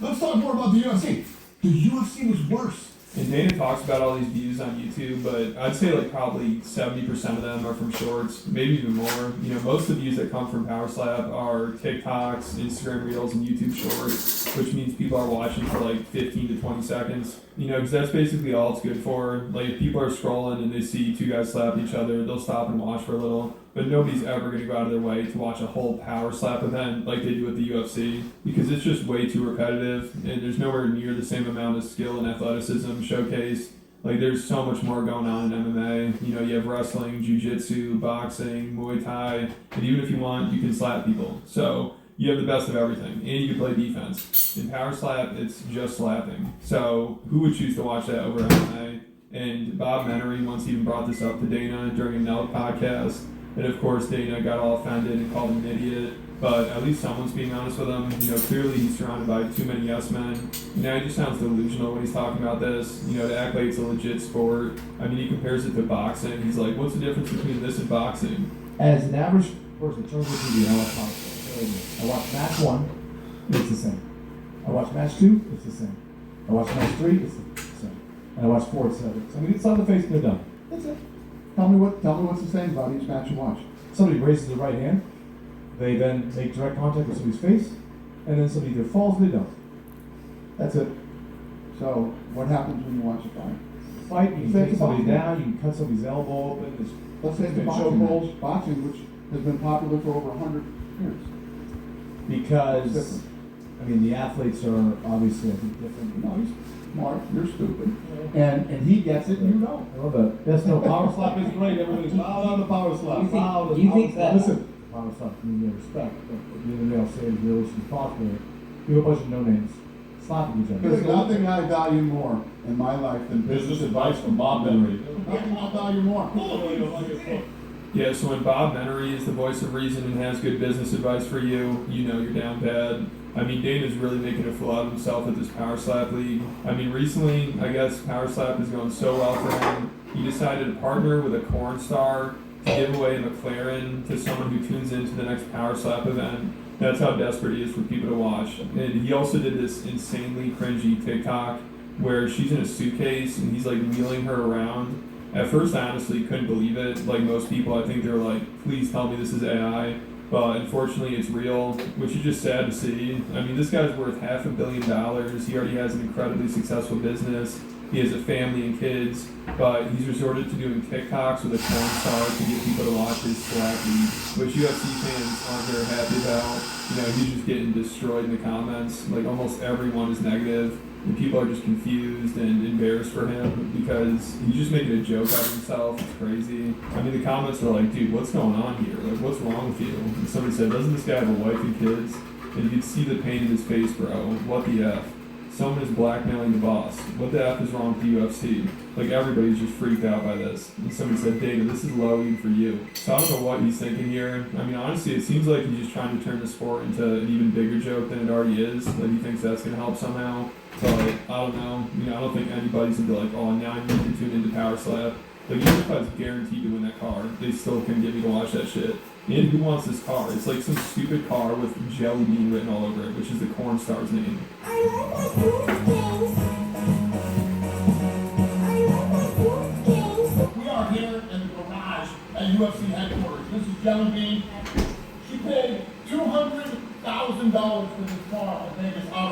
let's talk more about the UFC. The UFC was worse. And Dana talks about all these views on YouTube, but I'd say like probably 70% of them are from shorts, maybe even more. You know, most of the views that come from Power Slap are TikToks, Instagram Reels, and YouTube Shorts, which means people are watching for like 15 to 20 seconds. You know, because that's basically all it's good for. Like, if people are scrolling and they see two guys slap each other, they'll stop and watch for a little. But nobody's ever going to go out of their way to watch a whole Power Slap event like they do with the UFC, because it's just way too repetitive, and there's nowhere near the same amount of skill and athleticism showcased. Like, there's so much more going on in MMA. You know, you have wrestling, jiu-jitsu, boxing, Muay Thai, and even if you want, you can slap people. So you have the best of everything, and you can play defense. In Power Slap, it's just slapping. So who would choose to watch that over MMA? And Bob Menery once even brought this up to Dana during a Nelk podcast. And of course, Dana got all offended and called him an idiot. But at least someone's being honest with him. You know, clearly he's surrounded by too many yes men. You know, he just sounds delusional when he's talking about this. You know, to act like it's a legit sport. I mean, he compares it to boxing. He's like, what's the difference between this and boxing? As an average person, turns on TV, I watch boxing. I watch match 1, it's the same. I watch match 2, it's the same. I watch match 3, it's the same. And I watch 4, it's 7. So I mean, it's on the face and they're done. That's it. Tell me what's the same about each match you watch. Somebody raises their right hand, they then make direct contact with somebody's face, and then somebody either falls or they don't. That's it. So what happens when you watch a fight? Fight, you can take somebody down, you can cut somebody's elbow open. Let's say it's a boxing match. Boxing, which has been popular for over 100 years. Because, I mean, the athletes are obviously, I think, different. No, he's smart. You're stupid. And he gets it, and you don't. Well, that's no Power Slap is great. Everybody's loud on the Power Slap. Do you think that? Listen, Power Slap, you need respect. But at the end of the day, I'll say as realistic as possible. You have a bunch of no-names slapping each other. There's nothing I value more in my life than business advice from Bob Menery. Nothing I value more. Yeah, so when Bob Menery is the voice of reason and has good business advice for you, you know you're down bad. I mean, Dana's really making a fool out of himself at this Power Slap League. I mean, recently, I guess Power Slap is going so well for him, he decided to partner with a corn star to give away a McLaren to someone who tunes into the next Power Slap event. That's how desperate he is for people to watch. And he also did this insanely cringy TikTok where she's in a suitcase and he's like wheeling her around. At first, I honestly couldn't believe it. Like most people, I think they're like, please tell me this is AI. But unfortunately, it's real, which is just sad to see. I mean, this guy's worth $500 million. He already has an incredibly successful business. He has a family and kids, but he's resorted to doing TikToks with a porn star to get people to watch his slap league, which UFC fans aren't very happy about. You know, he's just getting destroyed in the comments. Like, almost everyone is negative, and people are just confused and embarrassed for him because he's just making a joke out of himself. It's crazy. I mean, the comments are like, dude, what's going on here? Like, what's wrong with you? And somebody said, doesn't this guy have a wife and kids? And you can see the pain in his face, bro. What the F? Someone is blackmailing the boss. What the F is wrong with the UFC? Like, everybody's just freaked out by this. And somebody said, Dana, this is low even for you. So I don't know what he's thinking here. I mean, honestly, it seems like he's just trying to turn the sport into an even bigger joke than it already is. Like, he thinks that's going to help somehow. But, I don't know. You know, I don't think anybody's going to be like, oh, now I need to tune into Power Slap. Like, even if I was guaranteed to win that car, they still couldn't get me to watch that shit. And who wants this car? It's like some stupid car with Jelly Bean written all over it, which is the corn star's name. I like my food games. I like my food games. We are here in the garage at UFC headquarters. This is Jelly Bean. She paid $200,000 for this car at Vegas Auto